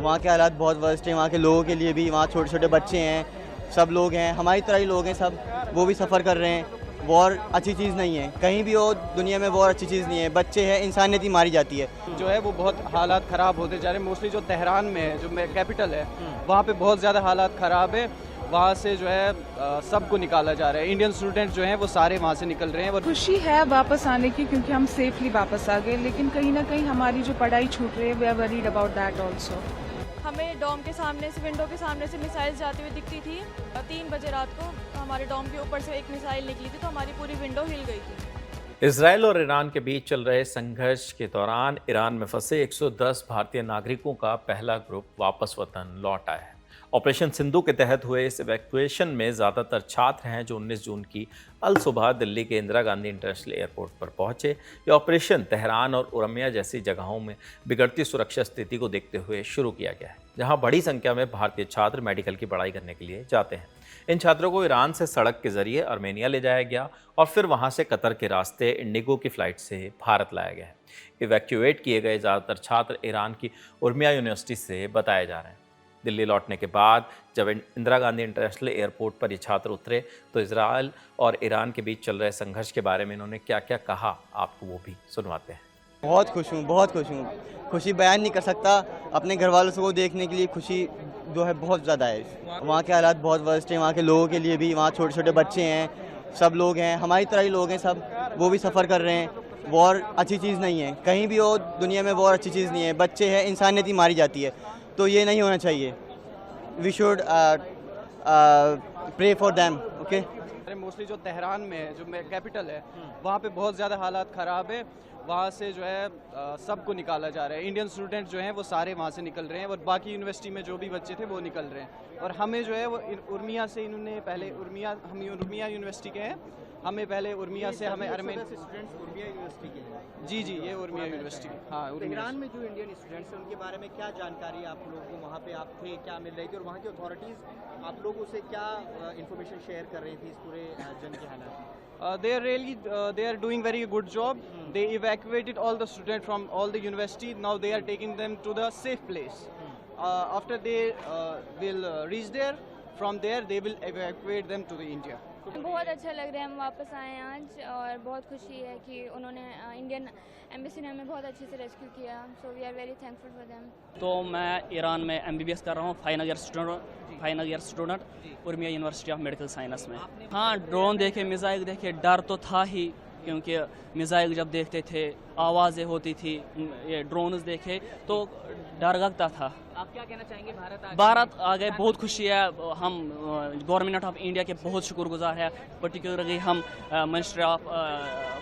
वहाँ के हालात बहुत वर्स्ट हैं, वहाँ के लोगों के लिए भी। वहाँ छोटे छोटे बच्चे हैं, सब लोग हैं, हमारी तरह ही लोग हैं सब, वो भी सफ़र कर रहे हैं। वॉर अच्छी चीज़ नहीं है, कहीं भी हो दुनिया में वॉर अच्छी चीज़ नहीं है। बच्चे हैं, इंसानियत ही मारी जाती है। जो है वो बहुत हालात ख़राब होते जा रहे हैं। मोस्टली जो तेहरान में है, जो कैपिटल है, वहाँ पे बहुत ज़्यादा हालात ख़राब है। वहाँ से जो है सबको निकाला जा रहा है। इंडियन स्टूडेंट जो हैं वो सारे वहाँ से निकल रहे हैं। और खुशी है वापस आने की, क्योंकि हम सेफली वापस आ गए, लेकिन कहीं ना कहीं हमारी जो पढ़ाई छूट रही है, we are worried about that also. हमें डॉम के सामने से, विंडो के सामने से मिसाइल जाती हुई दिखती थी। 3 बजे रात को हमारे डॉम के ऊपर से एक मिसाइल निकली थी, तो हमारी पूरी विंडो हिल गई थी। इजराइल और ईरान के बीच चल रहे संघर्ष के दौरान ईरान में फंसे 110 भारतीय नागरिकों का पहला ग्रुप वापस वतन लौट आया है। ऑपरेशन सिंधु के तहत हुए इस इवैक्यूएशन में ज़्यादातर छात्र हैं जो 19 जून की अल सुबह दिल्ली के इंदिरा गांधी इंटरनेशनल एयरपोर्ट पर पहुंचे। ये ऑपरेशन तेहरान और उरमिया जैसी जगहों में बिगड़ती सुरक्षा स्थिति को देखते हुए शुरू किया गया है, जहां बड़ी संख्या में भारतीय छात्र मेडिकल की पढ़ाई करने के लिए जाते हैं। इन छात्रों को ईरान से सड़क के जरिए आर्मेनिया ले जाया गया और फिर वहां से कतर के रास्ते इंडिगो की फ्लाइट से भारत लाया गया है। इवैक्यूएट किए गए ज़्यादातर छात्र ईरान की उर्मिया यूनिवर्सिटी से बताए जा रहे हैं। दिल्ली लौटने के बाद जब इंदिरा गांधी इंटरनेशनल एयरपोर्ट पर ये छात्र उतरे तो इजराइल और ईरान के बीच चल रहे संघर्ष के बारे में इन्होंने क्या क्या कहा, आपको वो भी सुनवाते हैं। बहुत खुश हूँ, बहुत खुश हूँ। खुशी बयान नहीं कर सकता। अपने घर वालों को देखने के लिए खुशी जो है बहुत ज़्यादा है। वहाँ के हालात बहुत वर्स्ट हैं, वहाँ के लोगों के लिए भी। वहाँ छोटे छोटे बच्चे हैं, सब लोग हैं, हमारी तरह ही लोग हैं सब, वो भी सफ़र कर रहे हैं। वॉर अच्छी चीज़ नहीं है, कहीं भी हो दुनिया में वॉर अच्छी चीज़ नहीं है। बच्चे हैं, इंसानियत ही मारी जाती है, तो ये नहीं होना चाहिए। We should pray for them. Okay. Mostly जो तेहरान में है, जो कैपिटल है, वहाँ पे बहुत ज़्यादा हालात ख़राब है। वहाँ से जो है सबको निकाला जा रहा है। इंडियन स्टूडेंट जो हैं वो सारे वहाँ से निकल रहे हैं, और बाकी यूनिवर्सिटी में जो भी बच्चे थे वो निकल रहे हैं। और हमें जो है वो उर्मिया से, इन्होंने पहले हम उर्मिया यूनिवर्सिटी के हैं, हमें पहले उर्मिया से हमें स्टूडेंट्स उर्मिया यूनिवर्सिटी के हैं। जी ये उर्मिया यूनिवर्सिटी। हाँ, तेहरान में जो इंडियन स्टूडेंट्स हैं उनके बारे में क्या जानकारी आप लोगों को, वहाँ पे आप थे, क्या मिल रही थी, और वहाँ की अथॉरिटीज़ आप लोगों से क्या इन्फॉर्मेशन शेयर कर रही थी इस पूरे जंग के हालात में? They are doing very good job. They evacuated all the students from all the university. Now they are taking them to the safe place. After they will reach there, from there they will evacuate them to the India. बहुत अच्छा लग रहा है, हम वापस आए हैं आज, और बहुत खुशी है कि उन्होंने इंडियन एम्बेसी ने हमें बहुत अच्छे से रेस्क्यू किया। So we are very thankful for them. तो मैं ईरान में MBBS कर रहा हूँ, final year student Urmia university of medical science में। हाँ, ड्रोन देखे, मिसाइल देखे, डर तो था ही, क्योंकि मिसाइल जब देखते थे, आवाज़ें होती थी, ये ड्रोन्स देखे तो डर लगता था। आप क्या कहना चाहेंगे? भारत आ गए, बहुत खुशी है। हम गवर्नमेंट ऑफ इंडिया के बहुत शुक्रगुजार है, पर्टिकुलरली हम मिनिस्ट्री ऑफ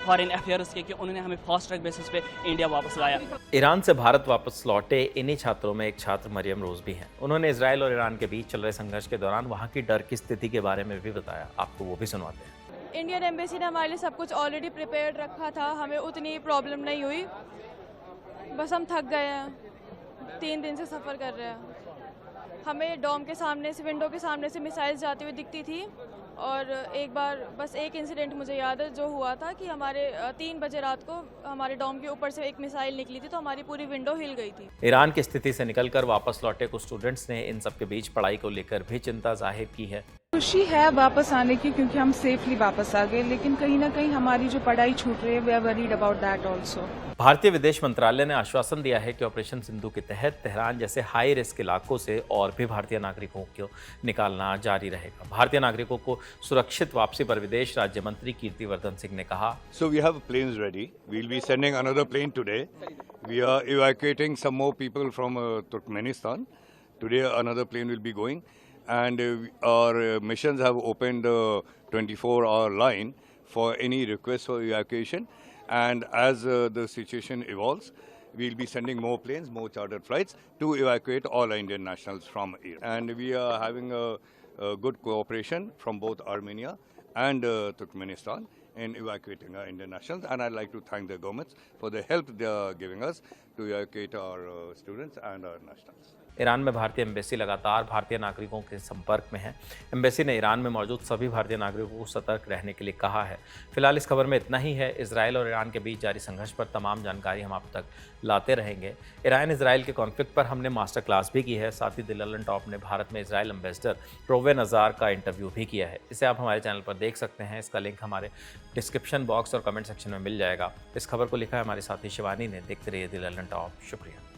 फॉरेन अफेयर्स के, कि उन्होंने हमें फास्ट ट्रैक बेसिस पे इंडिया वापस लाया। ईरान से भारत वापस लौटे इन्हीं छात्रों में एक छात्र मरियम रोज भी हैं। उन्होंने इजराइल और ईरान के बीच चल रहे संघर्ष के दौरान वहाँ की डर की स्थिति के बारे में भी बताया, आपको वो भी सुनवाते हैं। इंडियन एम्बेसी ने हमारे लिए सब कुछ ऑलरेडी प्रिपेयर्ड रखा था, हमें उतनी प्रॉब्लम नहीं हुई। बस हम थक गए हैं, 3 दिन से सफ़र कर रहे हैं। हमें डॉम के सामने से, विंडो के सामने से मिसाइल जाती हुई दिखती थी। और एक बार बस एक इंसिडेंट मुझे याद है जो हुआ था कि हमारे 3 बजे रात को हमारे डॉम के ऊपर से एक मिसाइल निकली थी, तो हमारी पूरी विंडो हिल गई थी। ईरान की स्थिति से निकलकर वापस लौटे कुछ स्टूडेंट्स ने इन सब के बीच पढ़ाई को लेकर भी चिंता जाहिर की है। खुशी है वापस आने की, क्योंकि हम सेफली वापस आ गए, लेकिन कहीं ना कहीं हमारी जो पढ़ाई छूट रही है, we are worried about that also. भारतीय विदेश मंत्रालय ने आश्वासन दिया है कि ऑपरेशन सिंधु के तहत तेहरान जैसे हाई रिस्क इलाकों से और भी भारतीय नागरिकों को निकालना जारी रहेगा। भारतीय नागरिकों को सुरक्षित वापसी पर विदेश राज्य मंत्री कीर्तिवर्धन सिंह ने कहा, So we have planes ready. We'll be sending another plane today. We are evacuating some more people from Turkmenistan. Today another plane will be going. And our missions have opened a 24-hour line for any request for evacuation. And as the situation evolves, we'll be sending more planes, more chartered flights to evacuate all Indian nationals from Iran. And we are having a good cooperation from both Armenia and Turkmenistan in evacuating our Indian nationals. And I'd like to thank the governments for the help they are giving us to evacuate our students and our nationals. Iran में भारतीय embassy लगातार भारतीय नागरिकों के संपर्क में है। Embassy ने ईरान में मौजूद सभी भारतीय नागरिकों को सतर्क रहने के लिए कहा है। फिलहाल इस खबर में इतना ही है। इजराइल और ईरान के बीच जारी संघर्ष पर तमाम जानकारी हम आप तक लाते रहेंगे। ईरान इजराइल के कॉन्फ्लिक्ट पर हमने मास्टर क्लास भी की है। साथ ही दिललन टॉप ने भारत में इजराइल एम्बेसडर रोवेन अजार का इंटरव्यू भी किया है। इसे आप हमारे चैनल पर देख सकते हैं। इसका लिंक हमारे डिस्क्रिप्शन बॉक्स और कमेंट सेक्शन में मिल जाएगा। इस खबर को लिखा है हमारे साथी शिवानी ने। देखते रहिए दिललन टॉप। शुक्रिया।